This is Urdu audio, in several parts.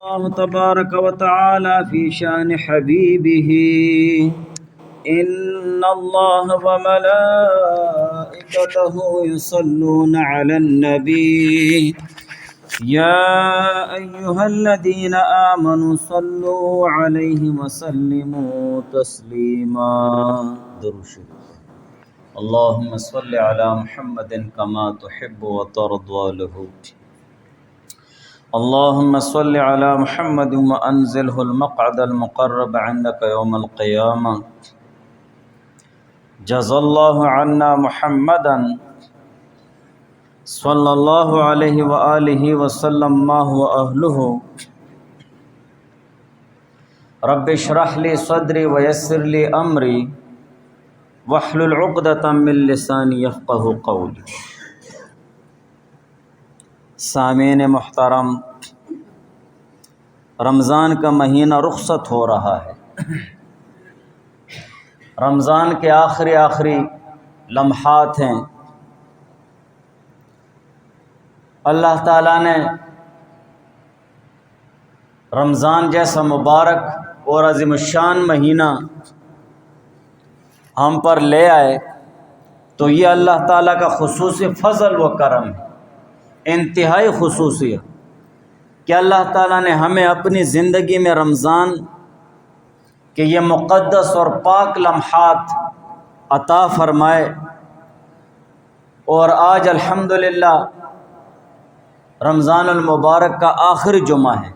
الله تبارك وتعالى في شان حبيبه إن الله وملائكته يصلون على النبي يا أيها الذين آمنوا صلوا عليه وسلموا تسليما درود اللهم صل على محمد كما تحب وترضى له اللهم صل على محمد وأنزله المقعد المقرب عندك يوم القيامة جزا الله عنا محمدا صلى الله عليه وآله وسلم ما هو أهله رب اشرح لي صدري ويسر لي أمري واحلل عقدة من لساني يفقه قولي. سامعین محترم، رمضان کا مہینہ رخصت ہو رہا ہے. رمضان کے آخری لمحات ہیں. اللہ تعالیٰ نے رمضان جیسا مبارک اور عظیم الشان مہینہ ہم پر لے آئے تو یہ اللہ تعالیٰ کا خصوصی فضل و کرم ہے، انتہائی خصوصیت کہ اللہ تعالیٰ نے ہمیں اپنی زندگی میں رمضان کے یہ مقدس اور پاک لمحات عطا فرمائے. اور آج الحمدللہ رمضان المبارک کا آخری جمعہ ہے.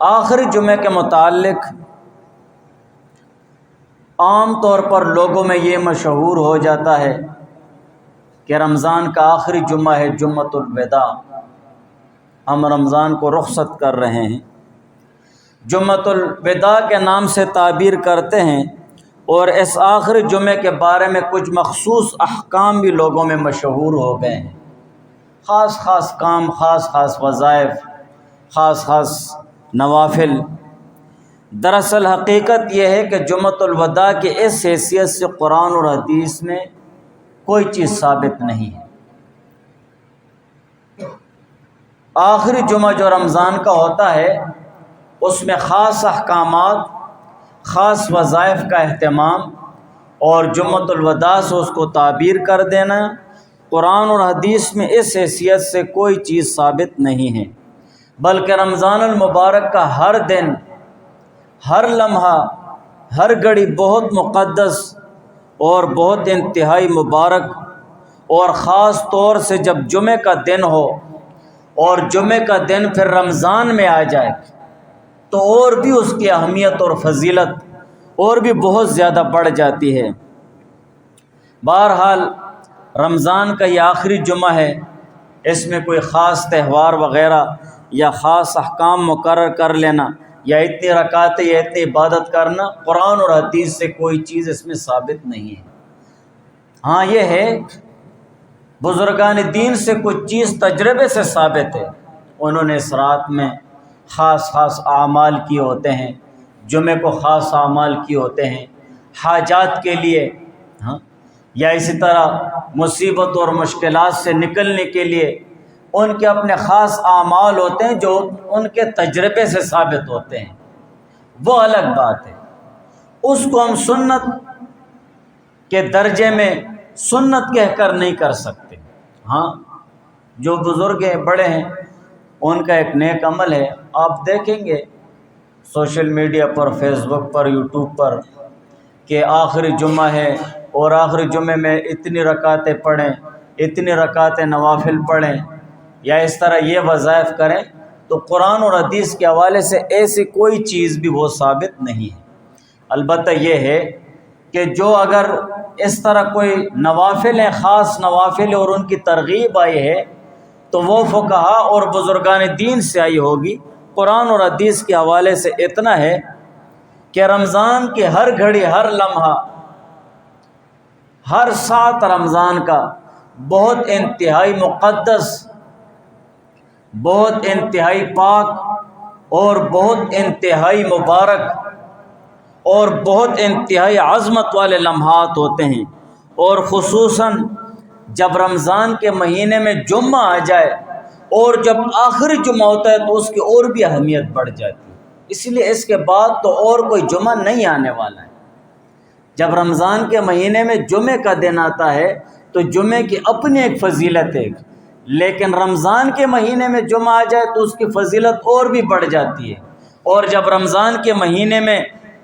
آخری جمعے کے متعلق عام طور پر لوگوں میں یہ مشہور ہو جاتا ہے کہ رمضان کا آخری جمعہ ہے جمعۃ الوداع. ہم رمضان کو رخصت کر رہے ہیں، جمعۃ الوداع کے نام سے تعبیر کرتے ہیں. اور اس آخری جمعے کے بارے میں کچھ مخصوص احکام بھی لوگوں میں مشہور ہو گئے ہیں. خاص کام، خاص وظائف، خاص نوافل. دراصل حقیقت یہ ہے کہ جمعۃ الوداع کی اس حیثیت سے قرآن اور حدیث میں کوئی چیز ثابت نہیں ہے. آخری جمعہ جو رمضان کا ہوتا ہے اس میں خاص احکامات، خاص وظائف کا اہتمام اور جمعۃ الوداع سے اس کو تعبیر کر دینا قرآن اور حدیث میں اس حیثیت سے کوئی چیز ثابت نہیں ہے. بلکہ رمضان المبارک کا ہر دن، ہر لمحہ، ہر گھڑی بہت مقدس اور بہت انتہائی مبارک. اور خاص طور سے جب جمعے کا دن ہو اور جمعے کا دن پھر رمضان میں آ جائے تو اور بھی اس کی اہمیت اور فضیلت اور بھی بہت زیادہ بڑھ جاتی ہے. بہرحال رمضان کا یہ آخری جمعہ ہے، اس میں کوئی خاص تہوار وغیرہ یا خاص احکام مقرر کر لینا یا اتنی رکعتیں یا اتنی عبادت کرنا قرآن اور حدیث سے کوئی چیز اس میں ثابت نہیں ہے. ہاں یہ ہے بزرگان دین سے کچھ چیز تجربے سے ثابت ہے. انہوں نے اس رات میں خاص اعمال کیے ہوتے ہیں، جمعے کو خاص اعمال کیے ہوتے ہیں حاجات کے لیے، یا اسی طرح مصیبت اور مشکلات سے نکلنے کے لیے ان کے اپنے خاص اعمال ہوتے ہیں جو ان کے تجربے سے ثابت ہوتے ہیں. وہ الگ بات ہے، اس کو ہم سنت کے درجے میں سنت کہہ کر نہیں کر سکتے. ہاں جو بزرگ ہیں، بڑے ہیں، ان کا ایک نیک عمل ہے. آپ دیکھیں گے سوشل میڈیا پر، فیس بک پر، یوٹیوب پر کہ آخری جمعہ ہے اور آخری جمعے میں اتنی رکعتیں پڑھیں، اتنی رکعتیں نوافل پڑھیں یا اس طرح یہ وظائف کریں. تو قرآن اور حدیث کے حوالے سے ایسی کوئی چیز بھی وہ ثابت نہیں ہے. البتہ یہ ہے کہ جو اگر اس طرح کوئی نوافل ہیں، خاص نوافل اور ان کی ترغیب آئی ہے تو وہ فقہا اور بزرگان دین سے آئی ہوگی. قرآن اور حدیث کے حوالے سے اتنا ہے کہ رمضان کی ہر گھڑی، ہر لمحہ، ہر ساتھ رمضان کا بہت انتہائی مقدس، بہت انتہائی پاک اور بہت انتہائی مبارک اور بہت انتہائی عظمت والے لمحات ہوتے ہیں. اور خصوصاً جب رمضان کے مہینے میں جمعہ آ جائے اور جب آخری جمعہ ہوتا ہے تو اس کی اور بھی اہمیت بڑھ جاتی ہے، اس لیے اس کے بعد تو اور کوئی جمعہ نہیں آنے والا ہے۔ جب رمضان کے مہینے میں جمعے کا دن آتا ہے تو جمعے کی اپنی ایک فضیلت ہے، لیکن رمضان کے مہینے میں جمعہ آ جائے تو اس کی فضیلت اور بھی بڑھ جاتی ہے، اور جب رمضان کے مہینے میں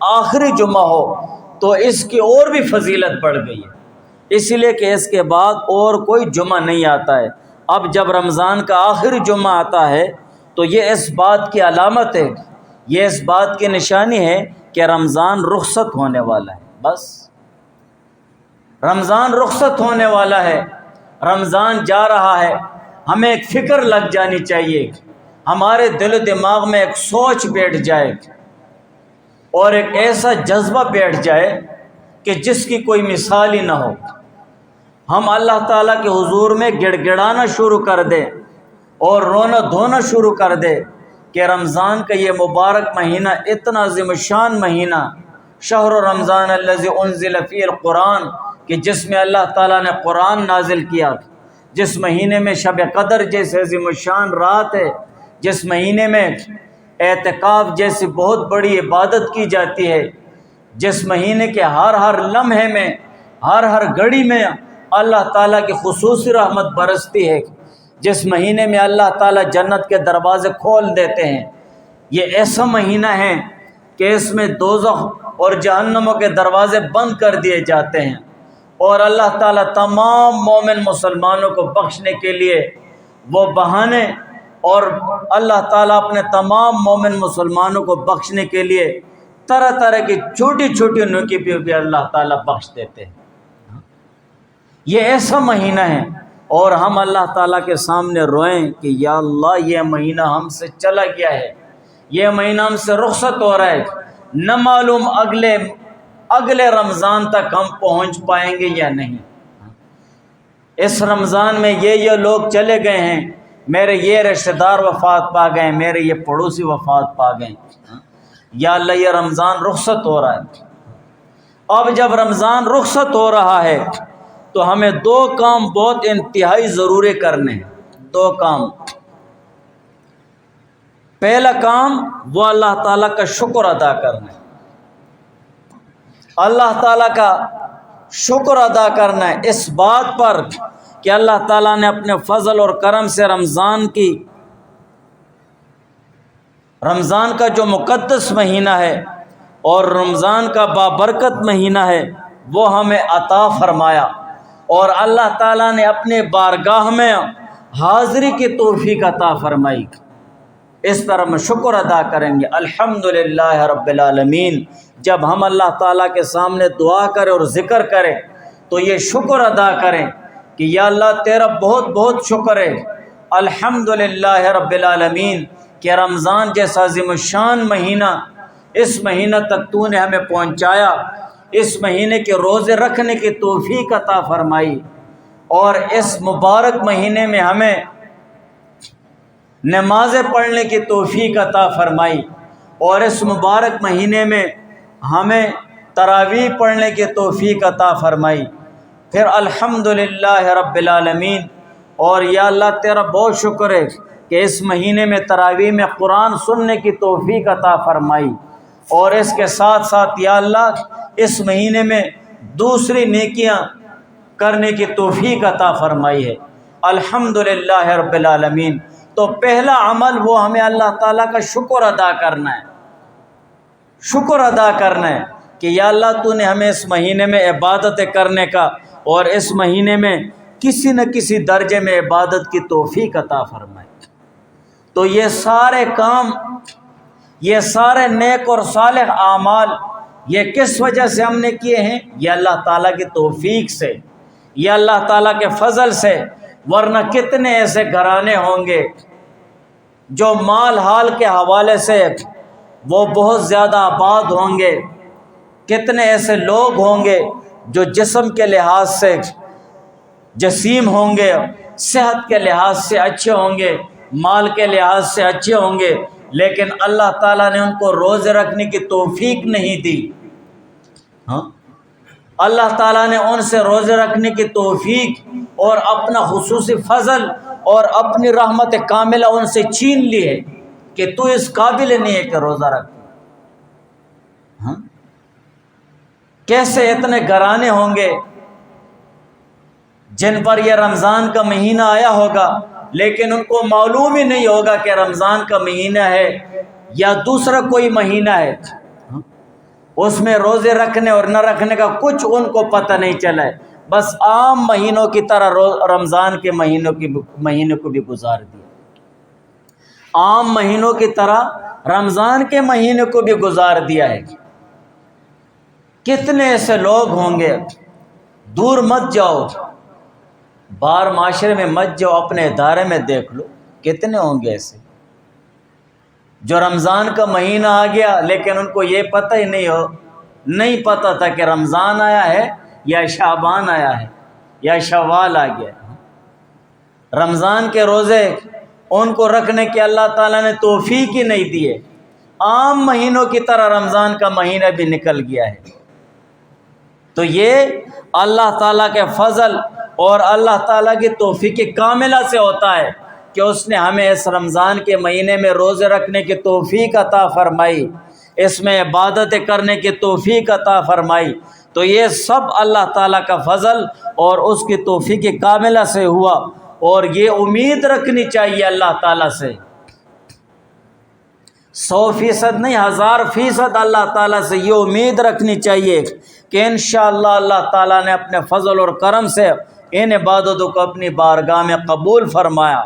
آخری جمعہ ہو تو اس کی اور بھی فضیلت بڑھ گئی ہے، اس لیے کہ اس کے بعد اور کوئی جمعہ نہیں آتا ہے۔ اب جب رمضان کا آخری جمعہ آتا ہے تو یہ اس بات کی علامت ہے، یہ اس بات کی نشانی ہے کہ رمضان رخصت ہونے والا ہے۔ بس رمضان رخصت ہونے والا ہے، رمضان جا رہا ہے، ہمیں ایک فکر لگ جانی چاہیے، ہمارے دل و دماغ میں ایک سوچ بیٹھ جائے اور ایک ایسا جذبہ بیٹھ جائے کہ جس کی کوئی مثال ہی نہ ہو۔ ہم اللہ تعالیٰ کے حضور میں گڑ گڑانا شروع کر دیں اور رونا دھونا شروع کر دے کہ رمضان کا یہ مبارک مہینہ اتنا عظیم الشان مہینہ، شہر رمضان الذی انزل فیہ القرآن، کہ جس میں اللہ تعالیٰ نے قرآن نازل کیا، جس مہینے میں شب قدر جیسے عظیم الشان رات ہے، جس مہینے میں اعتکاف جیسی بہت بڑی عبادت کی جاتی ہے، جس مہینے کے ہر لمحے میں ہر گھڑی میں اللہ تعالیٰ کی خصوصی رحمت برستی ہے، جس مہینے میں اللہ تعالیٰ جنت کے دروازے کھول دیتے ہیں۔ یہ ایسا مہینہ ہے کہ اس میں دوزخ اور جہنموں کے دروازے بند کر دیے جاتے ہیں، اور اللہ تعالیٰ تمام مومن مسلمانوں کو بخشنے کے لیے وہ بہانے، اور اللہ تعالیٰ اپنے تمام مومن مسلمانوں کو بخشنے کے لیے طرح طرح کی چھوٹی چھوٹی نیکی بھی اللہ تعالیٰ بخش دیتے ہیں۔ یہ ایسا مہینہ ہے، اور ہم اللہ تعالیٰ کے سامنے روئیں کہ یا اللہ یہ مہینہ ہم سے چلا گیا ہے، یہ مہینہ ہم سے رخصت ہو رہا ہے، نہ معلوم اگلے رمضان تک ہم پہنچ پائیں گے یا نہیں۔ اس رمضان میں یہ لوگ چلے گئے ہیں، میرے یہ رشتہ دار وفات پا گئے، میرے یہ پڑوسی وفات پا گئے، یا اللہ یہ رمضان رخصت ہو رہا ہے۔ اب جب رمضان رخصت ہو رہا ہے تو ہمیں دو کام بہت انتہائی ضروری کرنے ہیں، دو کام۔ پہلا کام وہ اللہ تعالیٰ کا شکر ادا کرنا ہے، اللہ تعالیٰ کا شکر ادا کرنا ہے اس بات پر کہ اللہ تعالیٰ نے اپنے فضل اور کرم سے رمضان کا جو مقدس مہینہ ہے اور رمضان کا بابرکت مہینہ ہے وہ ہمیں عطا فرمایا، اور اللہ تعالیٰ نے اپنے بارگاہ میں حاضری کی توفیق عطا فرمائی۔ اس طرح ہم شکر ادا کریں گے، الحمدللہ رب العالمین۔ جب ہم اللہ تعالیٰ کے سامنے دعا کریں اور ذکر کریں تو یہ شکر ادا کریں کہ یا اللہ تیرا بہت بہت شکر ہے، الحمدللہ رب العالمین، کہ رمضان جیسا عظیم الشان مہینہ اس مہینہ تک تو نے ہمیں پہنچایا، اس مہینے کے روزے رکھنے کی توفیق عطا فرمائی، اور اس مبارک مہینے میں ہمیں نمازیں پڑھنے کی توفیق عطا فرمائی، اور اس مبارک مہینے میں ہمیں تراویح پڑھنے کی توفیق عطا فرمائی۔ پھر الحمدللہ رب العالمین، اور یا اللہ تیرا بہت شکر ہے کہ اس مہینے میں تراویح میں قرآن سننے کی توفیق عطا فرمائی، اور اس کے ساتھ ساتھ یا اللہ اس مہینے میں دوسری نیکیاں کرنے کی توفیق عطا فرمائی ہے، الحمدللہ رب العالمین۔ تو پہلا عمل وہ ہمیں اللہ تعالیٰ کا شکر ادا کرنا ہے، شکر ادا کرنا ہے کہ یا اللہ تو نے ہمیں اس مہینے میں عبادتیں کرنے کا اور اس مہینے میں کسی نہ کسی درجے میں عبادت کی توفیق عطا فرمائی۔ تو یہ سارے کام، یہ سارے نیک اور صالح اعمال یہ کس وجہ سے ہم نے کیے ہیں؟ یہ اللہ تعالیٰ کی توفیق سے، یہ اللہ تعالیٰ کے فضل سے، ورنہ کتنے ایسے گھرانے ہوں گے جو مال حال کے حوالے سے وہ بہت زیادہ آباد ہوں گے، کتنے ایسے لوگ ہوں گے جو جسم کے لحاظ سے جسیم ہوں گے، صحت کے لحاظ سے اچھے ہوں گے، مال کے لحاظ سے اچھے ہوں گے، لیکن اللہ تعالیٰ نے ان کو روزے رکھنے کی توفیق نہیں دی۔ اللہ تعالیٰ نے ان سے روزے رکھنے کی توفیق اور اپنا خصوصی فضل اور اپنی رحمت کاملہ ان سے چھین لی ہے کہ تو اس قابل نہیں ہے کہ روزہ رکھ. ہاں کیسے اتنے گھرانے ہوں گے جن پر یہ رمضان کا مہینہ آیا ہوگا لیکن ان کو معلوم ہی نہیں ہوگا کہ رمضان کا مہینہ ہے یا دوسرا کوئی مہینہ ہے. اس میں روزے رکھنے اور نہ رکھنے کا کچھ ان کو پتہ نہیں چلا ہے. بس عام مہینوں کی طرح رمضان کے مہینے کو بھی گزار دیا. عام مہینوں کی طرح رمضان کے مہینے کو بھی گزار دیا ہے. کتنے ایسے لوگ ہوں گے, دور مت جاؤ, باہر معاشرے میں مت جاؤ, اپنے ادارے میں دیکھ لو کتنے ہوں گے ایسے جو رمضان کا مہینہ آ گیا لیکن ان کو یہ پتہ ہی نہیں پتہ تھا کہ رمضان آیا ہے یا شعبان آیا ہے یا شوال آ گیا. رمضان کے روزے ان کو رکھنے کے اللہ تعالیٰ نے توفیق ہی نہیں دیے. عام مہینوں کی طرح رمضان کا مہینہ بھی نکل گیا ہے. تو یہ اللہ تعالیٰ کے فضل اور اللہ تعالیٰ کی توفیق کاملہ سے ہوتا ہے کہ اس نے ہمیں اس رمضان کے مہینے میں روزے رکھنے کی توفیق عطا فرمائی, اس میں عبادت کرنے کی توفیق عطا فرمائی. تو یہ سب اللہ تعالیٰ کا فضل اور اس کی توفیق کاملہ سے ہوا, اور یہ امید رکھنی چاہیے اللہ تعالیٰ سے 100% نہیں 1000% اللہ تعالیٰ سے یہ امید رکھنی چاہیے کہ انشاءاللہ اللہ تعالیٰ نے اپنے فضل اور کرم سے ان عبادتوں کو اپنی بارگاہ میں قبول فرمایا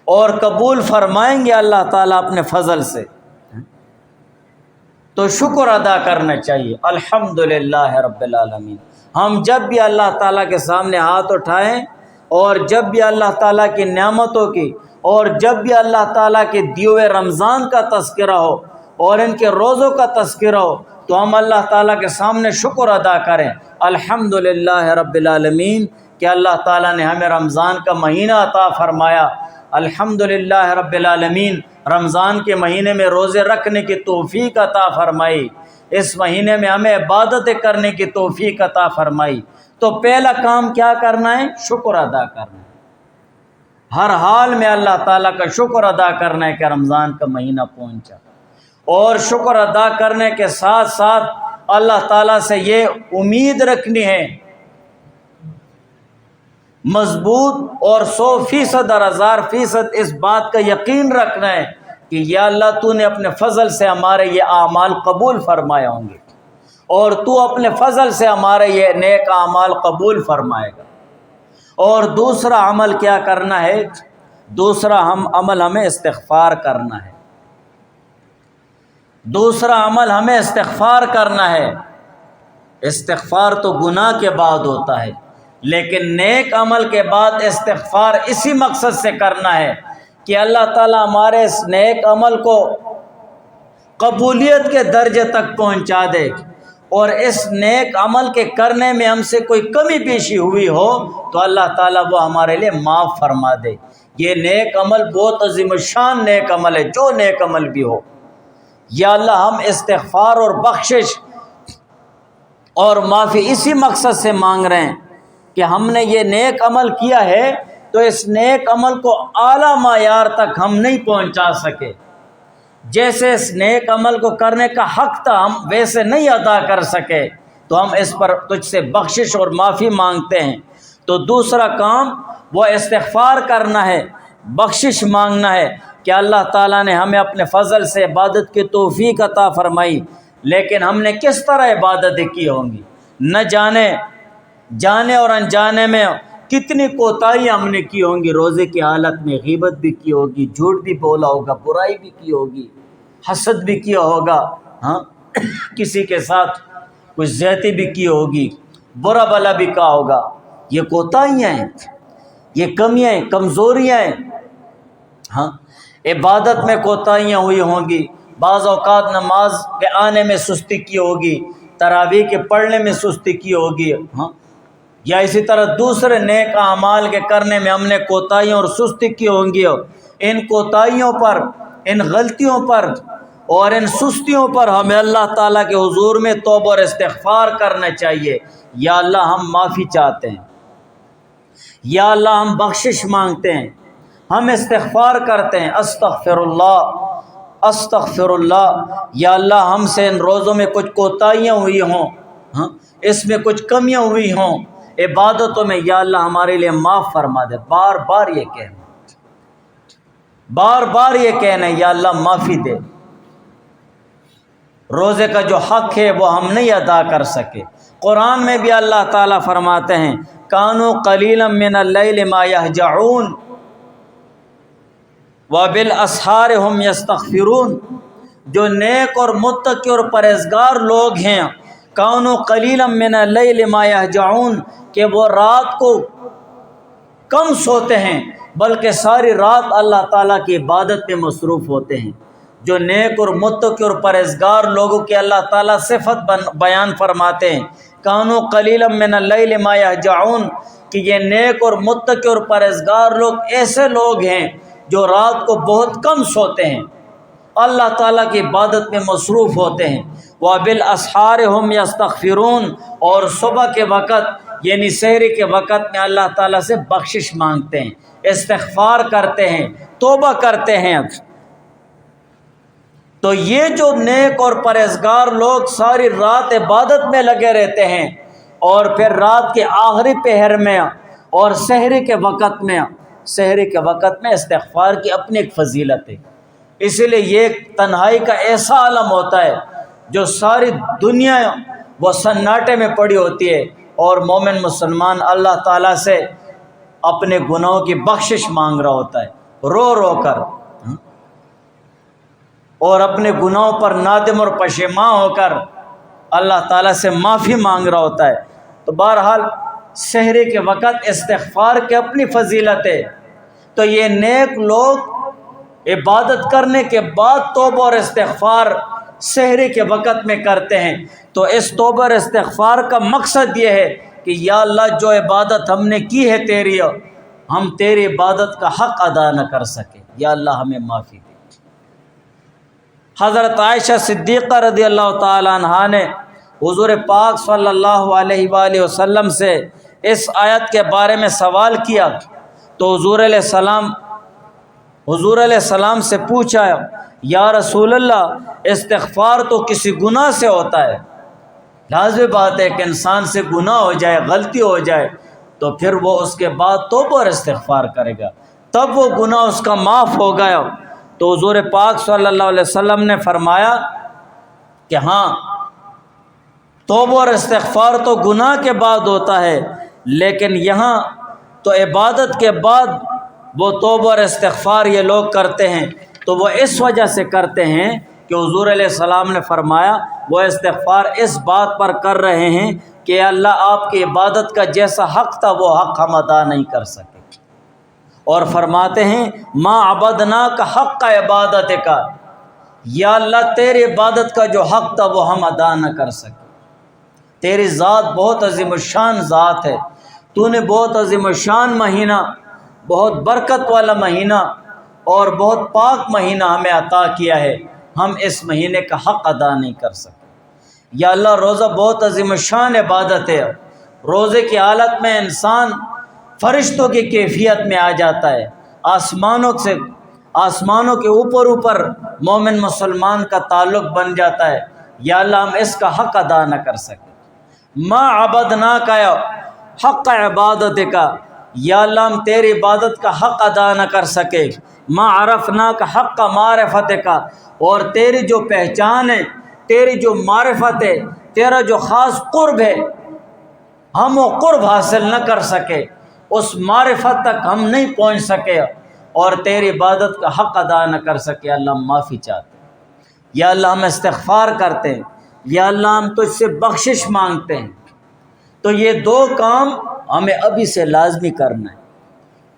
اور قبول فرمائیں گے اللہ تعالیٰ اپنے فضل سے. تو شکر ادا کرنا چاہیے. الحمدللہ رب العالمین. ہم جب بھی اللہ تعالیٰ کے سامنے ہاتھ اٹھائیں اور جب بھی اللہ تعالیٰ کی نعمتوں کی اور جب بھی اللہ تعالیٰ کے دیے ہوئے رمضان کا تذکرہ ہو اور ان کے روزوں کا تذکرہ ہو تو ہم اللہ تعالیٰ کے سامنے شکر ادا کریں الحمدللہ رب العالمین کہ اللہ تعالیٰ نے ہمیں رمضان کا مہینہ عطا فرمایا. الحمدللہ رب العالمین رمضان کے مہینے میں روزے رکھنے کی توفیق عطا فرمائی, اس مہینے میں ہمیں عبادت کرنے کی توفیق عطا فرمائی. تو پہلا کام کیا کرنا ہے؟ شکر ادا کرنا ہے. ہر حال میں اللہ تعالیٰ کا شکر ادا کرنا ہے کہ رمضان کا مہینہ پہنچا, اور شکر ادا کرنے کے ساتھ ساتھ اللہ تعالیٰ سے یہ امید رکھنی ہے مضبوط اور 100% اور 1000% اس بات کا یقین رکھنا ہے کہ یا اللہ تو نے اپنے فضل سے ہمارے یہ اعمال قبول فرمائے ہوں گے اور تو اپنے فضل سے ہمارے یہ نیک اعمال قبول فرمائے گا. اور دوسرا عمل کیا کرنا ہے؟ دوسرا عمل ہمیں استغفار کرنا ہے. دوسرا عمل ہمیں استغفار کرنا ہے. استغفار تو گناہ کے بعد ہوتا ہے, لیکن نیک عمل کے بعد استغفار اسی مقصد سے کرنا ہے کہ اللہ تعالیٰ ہمارے اس نیک عمل کو قبولیت کے درجے تک پہنچا دے, اور اس نیک عمل کے کرنے میں ہم سے کوئی کمی پیشی ہوئی ہو تو اللہ تعالیٰ وہ ہمارے لیے معاف فرما دے. یہ نیک عمل بہت عظیم الشان نیک عمل ہے, جو نیک عمل بھی ہو. یا اللہ ہم استغفار اور بخشش اور معافی اسی مقصد سے مانگ رہے ہیں کہ ہم نے یہ نیک عمل کیا ہے تو اس نیک عمل کو اعلیٰ معیار تک ہم نہیں پہنچا سکے. جیسے اس نیک عمل کو کرنے کا حق تھا ہم ویسے نہیں ادا کر سکے, تو ہم اس پر تجھ سے بخشش اور معافی مانگتے ہیں. تو دوسرا کام وہ استغفار کرنا ہے, بخشش مانگنا ہے کہ اللہ تعالیٰ نے ہمیں اپنے فضل سے عبادت کی توفیق عطا فرمائی, لیکن ہم نے کس طرح عبادتیں کی ہوں گی, نہ جانے اور انجانے میں کتنی کوتاہیاں ہم نے کی ہوں گی. روزے کی حالت میں غیبت بھی کی ہوگی, جھوٹ بھی بولا ہوگا, برائی بھی کی ہوگی, حسد بھی کیا ہوگا, ہاں کسی کے ساتھ کچھ زیادتی بھی کی ہوگی, برا بلا بھی کہا ہوگا. یہ کوتاہیاں ہیں, یہ کمیاں ہیں, کمزوریاں ہیں. ہاں عبادت میں کوتاہیاں ہوئی ہوں گی, بعض اوقات نماز کے آنے میں سستی کی ہوگی, تراویح کے پڑھنے میں سستی کی ہوگی, ہاں یا اسی طرح دوسرے نیک اعمال کے کرنے میں ہم نے کوتاہیاں اور سستی کی ہوں گی. ان کوتاہیوں پر, ان غلطیوں پر اور ان سستیوں پر ہمیں اللہ تعالیٰ کے حضور میں توبہ اور استغفار کرنا چاہیے. یا اللہ ہم معافی چاہتے ہیں, یا اللہ ہم بخشش مانگتے ہیں، ہم استغفار کرتے ہیں، استغفر اللہ استغفر اللہ۔ یا اللہ ہم سے ان روزوں میں کچھ کوتاہیاں ہوئی ہوں، اس میں کچھ کمیاں ہوئی ہوں عبادتوں میں، یا اللہ ہمارے لیے معاف فرما دے۔ بار بار یہ کہنا، بار بار یہ کہنا یا اللہ معافی دے۔ روزے کا جو حق ہے وہ ہم نہیں ادا کر سکے۔ قرآن میں بھی اللہ تعالیٰ فرماتے ہیں کانوا قلیلا من اللیل ما یہجعون وبالاسحار هم یستغفرون۔ جو نیک اور متقی اور پرہیزگار لوگ ہیں، کانوا قلیلا من اللیل ما یہجعون، کہ وہ رات کو کم سوتے ہیں بلکہ ساری رات اللہ تعالیٰ کی عبادت میں مصروف ہوتے ہیں۔ جو نیک اور متقی اور پرہیزگار لوگوں کی اللہ تعالیٰ صفت بیان فرماتے ہیں، کانوا قلیلا من اللیل ما یہجعون، کہ یہ نیک اور متقی اور پرہیزگار لوگ ایسے لوگ ہیں جو رات کو بہت کم سوتے ہیں، اللہ تعالیٰ کی عبادت میں مصروف ہوتے ہیں۔ وبالاسحار هم یستغفرون، اور صبح کے وقت یعنی سحری کے وقت میں اللہ تعالیٰ سے بخشش مانگتے ہیں، استغفار کرتے ہیں، توبہ کرتے ہیں۔ تو یہ جو نیک اور پرہیزگار لوگ ساری رات عبادت میں لگے رہتے ہیں اور پھر رات کے آخری پہر میں اور سحری کے وقت میں استغفار کی اپنی ایک فضیلت ہے۔ اسی لیے یہ ایک تنہائی کا ایسا عالم ہوتا ہے جو ساری دنیا وہ سناٹے میں پڑی ہوتی ہے، اور مومن مسلمان اللہ تعالیٰ سے اپنے گناہوں کی بخشش مانگ رہا ہوتا ہے رو رو کر، اور اپنے گناہوں پر نادم اور پشیماں ہو کر اللہ تعالیٰ سے معافی مانگ رہا ہوتا ہے۔ تو بہرحال سحری کے وقت استغفار کی اپنی فضیلت ہے۔ تو یہ نیک لوگ عبادت کرنے کے بعد توبہ اور استغفار سحری کے وقت میں کرتے ہیں۔ تو اس توبہ اور استغفار کا مقصد یہ ہے کہ یا اللہ جو عبادت ہم نے کی ہے تیری، ہم تیری عبادت کا حق ادا نہ کر سکے، یا اللہ ہمیں معافی دے۔ حضرت عائشہ صدیقہ رضی اللہ تعالی عنہا نے حضور پاک صلی اللہ علیہ وآلہ وسلم سے اس آیت کے بارے میں سوال کیا، تو حضور علیہ السلام سے پوچھا یا رسول اللہ استغفار تو کسی گناہ سے ہوتا ہے، لازمی بات ہے کہ انسان سے گناہ ہو جائے، غلطی ہو جائے تو پھر وہ اس کے بعد توبہ اور استغفار کرے گا، تب وہ گناہ اس کا معاف ہو گیا۔ تو حضور پاک صلی اللہ علیہ وسلم نے فرمایا کہ ہاں توبہ اور استغفار تو گناہ کے بعد ہوتا ہے، لیکن یہاں تو عبادت کے بعد وہ توبہ اور استغفار یہ لوگ کرتے ہیں، تو وہ اس وجہ سے کرتے ہیں کہ حضور علیہ السلام نے فرمایا وہ استغفار اس بات پر کر رہے ہیں کہ اللہ آپ کی عبادت کا جیسا حق تھا وہ حق ہم ادا نہیں کر سکے، اور فرماتے ہیں ما عبدناک حق کا عبادت کا، یا اللہ تیری عبادت کا جو حق تھا وہ ہم ادا نہ کر سکے۔ تیری ذات بہت عظیم الشان ذات ہے، تو نے بہت عظیم الشان مہینہ، بہت برکت والا مہینہ اور بہت پاک مہینہ ہمیں عطا کیا ہے، ہم اس مہینے کا حق ادا نہیں کر سکے۔ یا اللہ روزہ بہت عظیم الشان عبادت ہے، روزے کی حالت میں انسان فرشتوں کی کیفیت میں آ جاتا ہے، آسمانوں کے اوپر مومن مسلمان کا تعلق بن جاتا ہے۔ یا اللہ ہم اس کا حق ادا نہ کر سکے۔ ما عبدناک حق عبادت کا، یا اللہ ہم تیری عبادت کا حق ادا نہ کر سکے۔ ما عرفناک حق معرفت کا، اور تیری جو پہچان ہے، تیری جو معرفت ہے، تیرا جو خاص قرب ہے، ہم وہ قرب حاصل نہ کر سکے، اس معرفت تک ہم نہیں پہنچ سکے اور تیری عبادت کا حق ادا نہ کر سکے۔ اللہ ہم معافی چاہتے ہیں، یا اللہ ہم استغفار کرتے ہیں، یا اللہ ہم تجھ سے بخشش مانگتے ہیں۔ تو یہ دو کام ہمیں ابھی سے لازمی کرنا ہے۔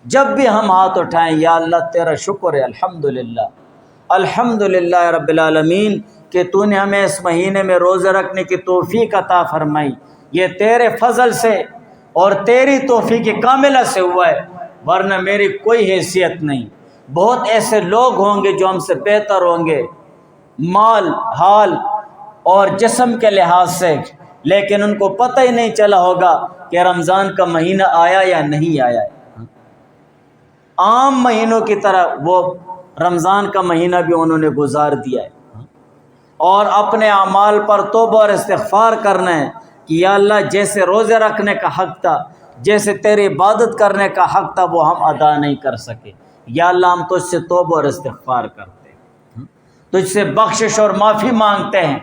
جب بھی ہم ہاتھ اٹھائیں یا اللہ تیرا شکر ہے، الحمدللہ رب العالمین کہ تو نے ہمیں اس مہینے میں روزہ رکھنے کی توفیق عطا فرمائی، یہ تیرے فضل سے اور تیری توفیق کاملہ سے ہوا ہے، ورنہ میری کوئی حیثیت نہیں۔ بہت ایسے لوگ ہوں گے جو ہم سے بہتر ہوں گے مال، حال اور جسم کے لحاظ سے، لیکن ان کو پتہ ہی نہیں چلا ہوگا کہ رمضان کا مہینہ آیا یا نہیں آیا ہے۔ عام مہینوں کی طرح وہ رمضان کا مہینہ بھی انہوں نے گزار دیا ہے، اور اپنے اعمال پر توبہ اور استغفار کرنا ہے کہ یا اللہ جیسے روزے رکھنے کا حق تھا، جیسے تیری عبادت کرنے کا حق تھا، وہ ہم ادا نہیں کر سکے، یا اللہ ہم تجھ سے توبہ اور استغفار کرتے ہیں، تجھ سے بخشش اور معافی مانگتے ہیں۔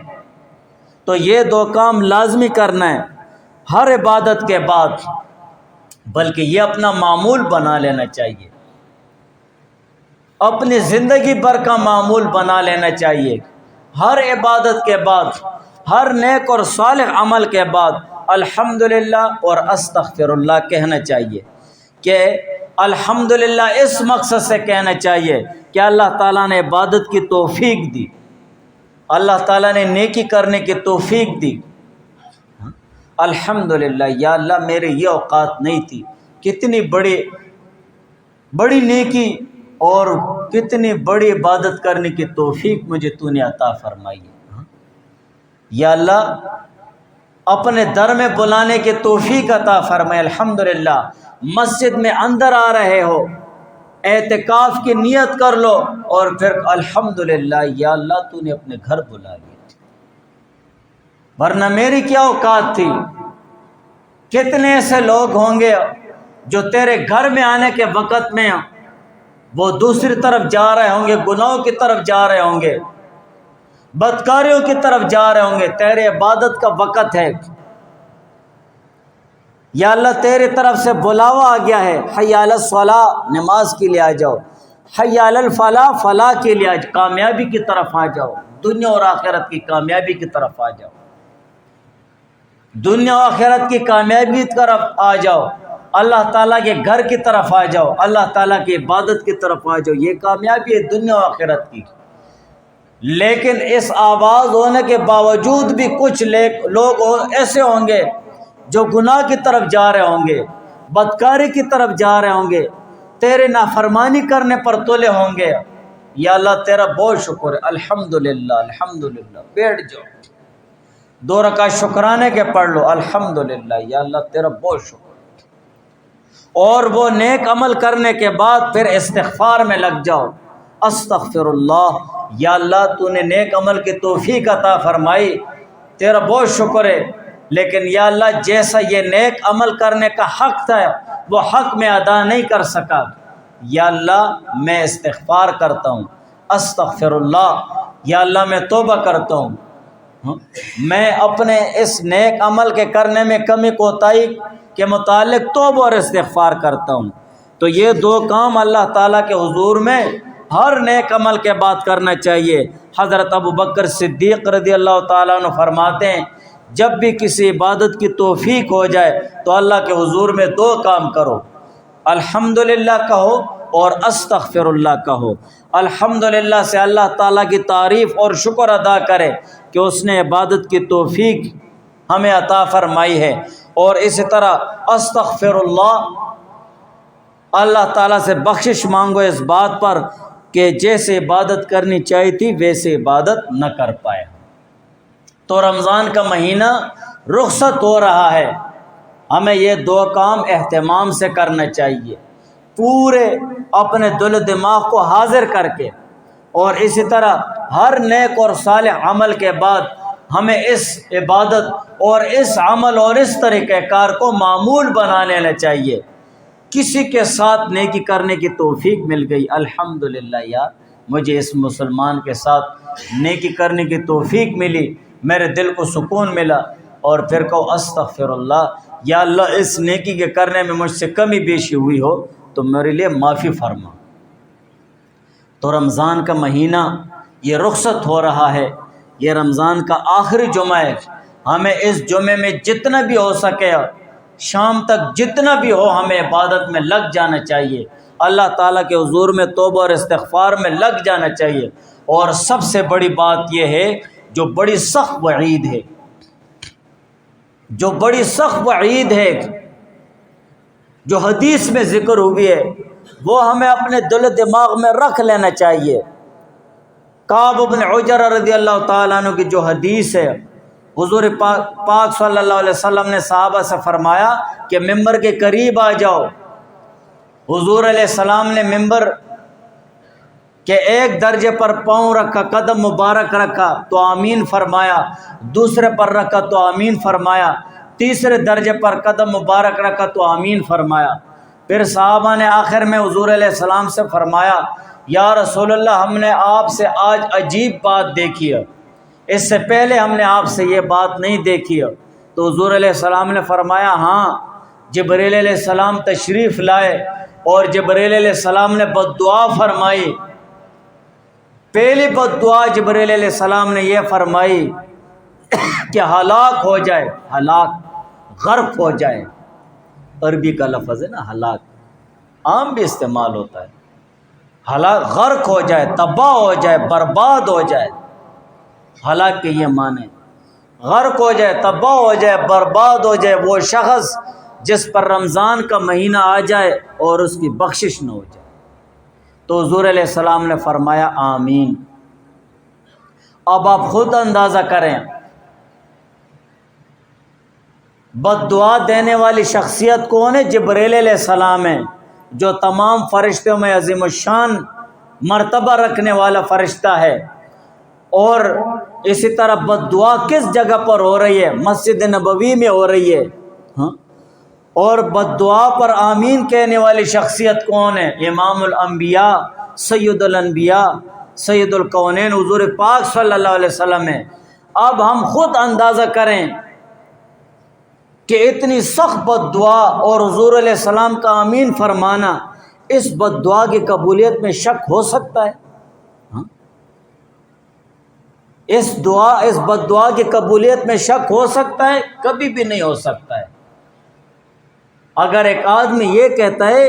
تو یہ دو کام لازمی کرنا ہے ہر عبادت کے بعد، بلکہ یہ اپنا معمول بنا لینا چاہیے، اپنی زندگی بھر کا معمول بنا لینا چاہیے۔ ہر عبادت کے بعد، ہر نیک اور صالح عمل کے بعد الحمدللہ اور استغفر اللہ کہنا چاہیے، کہ الحمدللہ اس مقصد سے کہنا چاہیے کہ اللہ تعالیٰ نے عبادت کی توفیق دی، اللہ تعالیٰ نے نیکی کرنے کی توفیق دی۔ الحمدللہ، یا اللہ میرے یہ اوقات نہیں تھی، کتنی بڑی نیکی اور کتنی بڑی عبادت کرنے کی توفیق مجھے تو نے عطا فرمائی ہے۔ یا اللہ اپنے در میں بلانے کی توفیق عطا فرمائے۔ الحمدللہ مسجد میں اندر آ رہے ہو، اعتکاف کی نیت کر لو، اور پھر الحمدللہ یا اللہ تو نے اپنے گھر بلا لیا، ورنہ میری کیا اوقات تھی۔ کتنے ایسے لوگ ہوں گے جو تیرے گھر میں آنے کے وقت میں وہ دوسری طرف جا رہے ہوں گے، گناہوں کی طرف جا رہے ہوں گے، بدکاریوں کی طرف جا رہے ہوں گے، تیرے عبادت کا وقت ہے۔ یا اللہ تیرے طرف سے بلاوا آ گیا ہے، حی علی الصلاۃ، نماز کے لیے آ جاؤ، حی علی الفلاح، فلاح کے لیے کامیابی کی طرف آ جاؤ، دنیا اور آخرت کی کامیابی کی طرف آ جاؤ، دنیا و آخرت کی کامیابی کی طرف آ جاؤ، اللہ تعالیٰ کے گھر کی طرف آ جاؤ، اللہ تعالیٰ کی عبادت کی طرف آ جاؤ، یہ کامیابی ہے دنیا و آخرت کی۔ لیکن اس آواز ہونے کے باوجود بھی کچھ لوگ ایسے ہوں گے جو گناہ کی طرف جا رہے ہوں گے، بدکاری کی طرف جا رہے ہوں گے، تیرے نافرمانی کرنے پر تلے ہوں گے۔ یا اللہ تیرا بہت شکر ہے، الحمدللہ الحمدللہ، بیٹھ جاؤ، 2 رکعت شکرانے کے پڑھ لو، الحمدللہ یا اللہ تیرا بہت شکر۔ اور وہ نیک عمل کرنے کے بعد پھر استغفار میں لگ جاؤ، استغفر اللہ، یا اللہ تو نے نیک عمل کی توفیق عطا فرمائی، تیرا بہت شکر ہے، لیکن یا اللہ جیسا یہ نیک عمل کرنے کا حق تھا وہ حق میں ادا نہیں کر سکا، یا اللہ میں استغفار کرتا ہوں، استغفر اللہ، یا اللہ میں توبہ کرتا ہوں، میں اپنے اس نیک عمل کے کرنے میں کمی کوتاہی کے متعلق توبہ اور استغفار کرتا ہوں۔ تو یہ 2 کام اللہ تعالیٰ کے حضور میں ہر نیک عمل کے بعد کرنا چاہیے۔ حضرت ابوبکر صدیق رضی اللہ تعالیٰ عنہ فرماتے ہیں جب بھی کسی عبادت کی توفیق ہو جائے تو اللہ کے حضور میں 2 کام کرو، الحمدللہ کہو اور استغفر اللہ کہو۔ الحمدللہ سے اللہ تعالیٰ کی تعریف اور شکر ادا کرے کہ اس نے عبادت کی توفیق ہمیں عطا فرمائی ہے، اور اسی طرح استغفر اللہ تعالیٰ سے بخشش مانگو اس بات پر کہ جیسے عبادت کرنی چاہیے تھی ویسے عبادت نہ کر پائے۔ تو رمضان کا مہینہ رخصت ہو رہا ہے، ہمیں یہ 2 کام اہتمام سے کرنا چاہیے، پورے اپنے دل و دماغ کو حاضر کر کے، اور اسی طرح ہر نیک اور صالح عمل کے بعد ہمیں اس عبادت اور اس عمل اور اس طریقہ کار کو معمول بنا لینا چاہیے۔ کسی کے ساتھ نیکی کرنے کی توفیق مل گئی، الحمدللہ یار مجھے اس مسلمان کے ساتھ نیکی کرنے کی توفیق ملی، میرے دل کو سکون ملا، اور پھر کہو استغفر اللہ، یا اللہ اس نیکی کے کرنے میں مجھ سے کمی بیشی ہوئی ہو تو میرے لیے معافی فرما۔ تو رمضان کا مہینہ یہ رخصت ہو رہا ہے، یہ رمضان کا آخری جمعہ ہے، ہمیں اس جمعے میں جتنا بھی ہو سکے شام تک جتنا بھی ہو ہمیں عبادت میں لگ جانا چاہیے، اللہ تعالیٰ کے حضور میں توبہ اور استغفار میں لگ جانا چاہیے۔ اور سب سے بڑی بات یہ ہے جو بڑی سخت وعید ہے، جو بڑی سخت وعید ہے، جو حدیث میں ذکر ہوئی ہے، وہ ہمیں اپنے دل و دماغ میں رکھ لینا چاہیے۔ کعب بن عجرہ رضی اللہ تعالیٰ عنہ کی جو حدیث ہے حضور پاک صلی اللہ علیہ وسلم نے صحابہ سے فرمایا کہ ممبر کے قریب آ جاؤ۔ حضور علیہ السلام نے ممبر کہ ایک درجے پر پاؤں رکھا، قدم مبارک رکھا تو آمین فرمایا، دوسرے پر رکھا تو آمین فرمایا، تیسرے درجے پر قدم مبارک رکھا تو آمین فرمایا۔ پھر صحابہ نے آخر میں حضور علیہ السلام سے فرمایا یا رسول اللہ، ہم نے آپ سے آج عجیب بات دیکھی ہے، اس سے پہلے ہم نے آپ سے یہ بات نہیں دیکھی ہے۔ تو حضور علیہ السلام نے فرمایا ہاں، جبریل علیہ السلام تشریف لائے اور جبریل علیہ السلام نے بد دعا فرمائی۔ پہلی بد دعا جبریل علیہ السلام نے یہ فرمائی کہ ہلاک ہو جائے، ہلاک غرق ہو جائے۔ عربی کا لفظ ہے نا ہلاک، عام بھی استعمال ہوتا ہے۔ ہلاک غرق ہو جائے، تباہ ہو جائے، برباد ہو جائے، ہلاک کے یہ معنی، غرق ہو جائے، تباہ ہو جائے، برباد ہو جائے وہ شخص جس پر رمضان کا مہینہ آ جائے اور اس کی بخشش نہ ہو جائے۔ تو حضور علیہ السلام نے فرمایا آمین۔ اب آپ خود اندازہ کریں بد دعا دینے والی شخصیت کون ہے؟ جبریل علیہ السلام ہے، جو تمام فرشتوں میں عظیم الشان مرتبہ رکھنے والا فرشتہ ہے۔ اور اسی طرح بد دعا کس جگہ پر ہو رہی ہے؟ مسجد نبوی میں ہو رہی ہے۔ اور بد دعا پر آمین کہنے والی شخصیت کون ہے؟ امام الانبیاء، سید الانبیاء، سید الکونین حضور پاک صلی اللہ علیہ وسلم ہے۔ اب ہم خود اندازہ کریں کہ اتنی سخت بد دعا اور حضور علیہ السلام کا آمین فرمانا، اس بد دعا کی قبولیت میں شک ہو سکتا ہے؟ اس بد دعا کی قبولیت میں شک ہو سکتا ہے؟ کبھی بھی نہیں ہو سکتا ہے۔ اگر ایک آدمی یہ کہتا ہے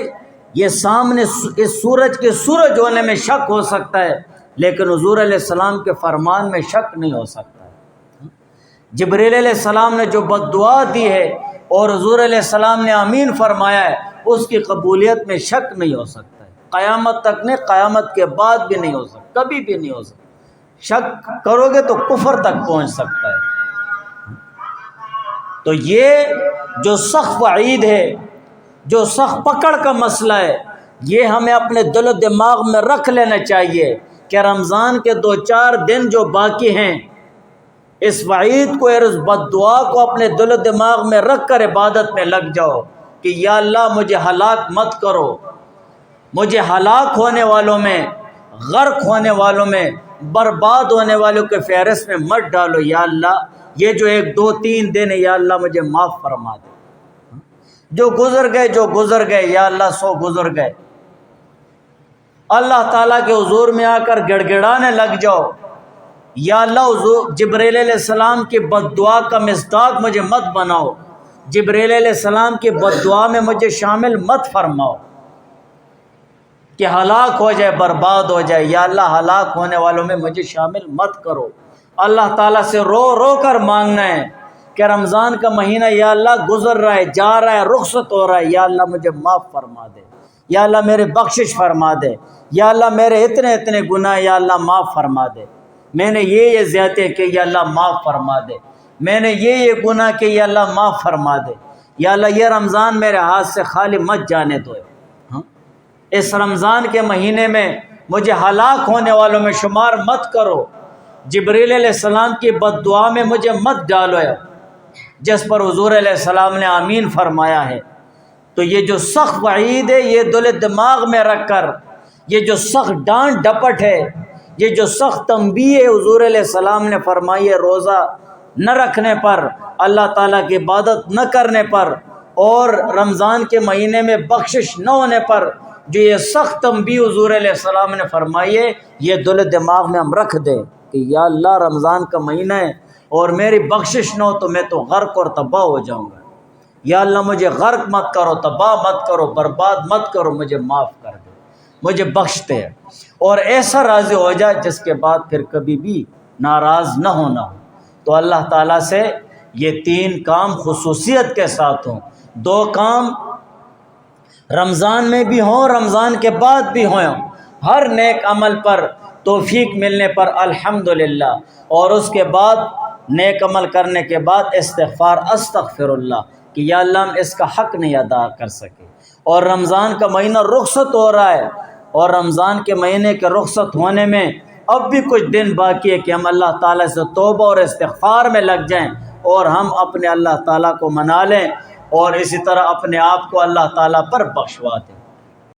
یہ سامنے اس سورج کے سورج ہونے میں شک ہو سکتا ہے، لیکن حضور علیہ السلام کے فرمان میں شک نہیں ہو سکتا ہے۔ جبریل علیہ السلام نے جو بد دعا دی ہے اور حضور علیہ السلام نے آمین فرمایا ہے، اس کی قبولیت میں شک نہیں ہو سکتا ہے۔ قیامت تک نہیں، قیامت کے بعد بھی نہیں ہو سکتا، کبھی بھی نہیں ہو سکتا۔ شک کرو گے تو کفر تک پہنچ سکتا ہے۔ تو یہ جو سخت وعید ہے، جو سخت پکڑ کا مسئلہ ہے، یہ ہمیں اپنے دل و دماغ میں رکھ لینا چاہیے کہ رمضان کے 2-4 دن جو باقی ہیں، اس وعید کو اور اس بد دعا کو اپنے دل و دماغ میں رکھ کر عبادت میں لگ جاؤ کہ یا اللہ مجھے ہلاک مت کرو، مجھے ہلاک ہونے والوں میں، غرق ہونے والوں میں، برباد ہونے والوں کے فہرست میں مت ڈالو۔ یا اللہ یہ جو 1-2-3 دن ہے، یا اللہ مجھے معاف فرما دے۔ جو گزر گئے یا اللہ 100 گزر گئے۔ اللہ تعالیٰ کے حضور میں آ کر گڑ گڑانے لگ جاؤ، یا اللہ حضور جبریل علیہ السلام کی بد دعا کا مصداق مجھے مت بناؤ، جبریل علیہ السلام کی بد دعا میں مجھے شامل مت فرماؤ کہ ہلاک ہو جائے، برباد ہو جائے۔ یا اللہ ہلاک ہونے والوں میں مجھے شامل مت کرو۔ اللہ تعالیٰ سے رو رو کر مانگنا ہے کہ رمضان کا مہینہ یا اللہ گزر رہا ہے، جا رہا ہے، رخصت ہو رہا ہے، یا اللہ مجھے معاف فرما دے، یا اللہ میرے بخشش فرما دے، یا اللہ میرے اتنے گناہ یا اللہ معاف فرما دے، میں نے یہ زیادتی کی یا اللہ معاف فرما دے، میں نے یہ گناہ کی یا اللہ معاف فرما دے، یا اللہ یہ رمضان میرے ہاتھ سے خالی مت جانے دو، اس رمضان کے مہینے میں مجھے ہلاک ہونے والوں میں شمار مت کرو، جبریل علیہ السلام کی بد دعا میں مجھے مت ڈالو جس پر حضور علیہ السلام نے آمین فرمایا ہے۔ تو یہ جو سخت وعید ہے، یہ دل دماغ میں رکھ کر، یہ جو سخت ڈانٹ ڈپٹ ہے، یہ جو سخت تنبیہ ہے حضور علیہ السلام نے فرمائی ہے، روزہ نہ رکھنے پر، اللہ تعالیٰ کی عبادت نہ کرنے پر، اور رمضان کے مہینے میں بخشش نہ ہونے پر، جو یہ سخت تنبیہ حضور علیہ السلام نے فرمائی ہے، یہ دل دماغ میں ہم رکھ دیں کہ یا اللہ رمضان کا مہینہ ہے اور میری بخشش نہ ہو تو میں تو غرق اور تباہ ہو جاؤں گا۔ یا اللہ مجھے غرق مت کرو، تباہ مت کرو، برباد مت کرو، مجھے معاف کر دے، مجھے بخش دے، اور ایسا راضی ہو جائے جس کے بعد پھر کبھی بھی ناراض نہ ہونا ہو۔ تو اللہ تعالیٰ سے یہ 3 کام خصوصیت کے ساتھ ہوں، 2 کام رمضان میں بھی ہوں، رمضان کے بعد بھی ہوں، ہر نیک عمل پر توفیق ملنے پر الحمدللہ، اور اس کے بعد نیک عمل کرنے کے بعد استغفار استغفر اللہ کہ یا اللہ ہم اس کا حق نہیں ادا کر سکے۔ اور رمضان کا مہینہ رخصت ہو رہا ہے، اور رمضان کے مہینے کے رخصت ہونے میں اب بھی کچھ دن باقی ہے کہ ہم اللہ تعالیٰ سے توبہ اور استغفار میں لگ جائیں اور ہم اپنے اللہ تعالیٰ کو منا لیں، اور اسی طرح اپنے آپ کو اللہ تعالیٰ پر بخشوا دیں۔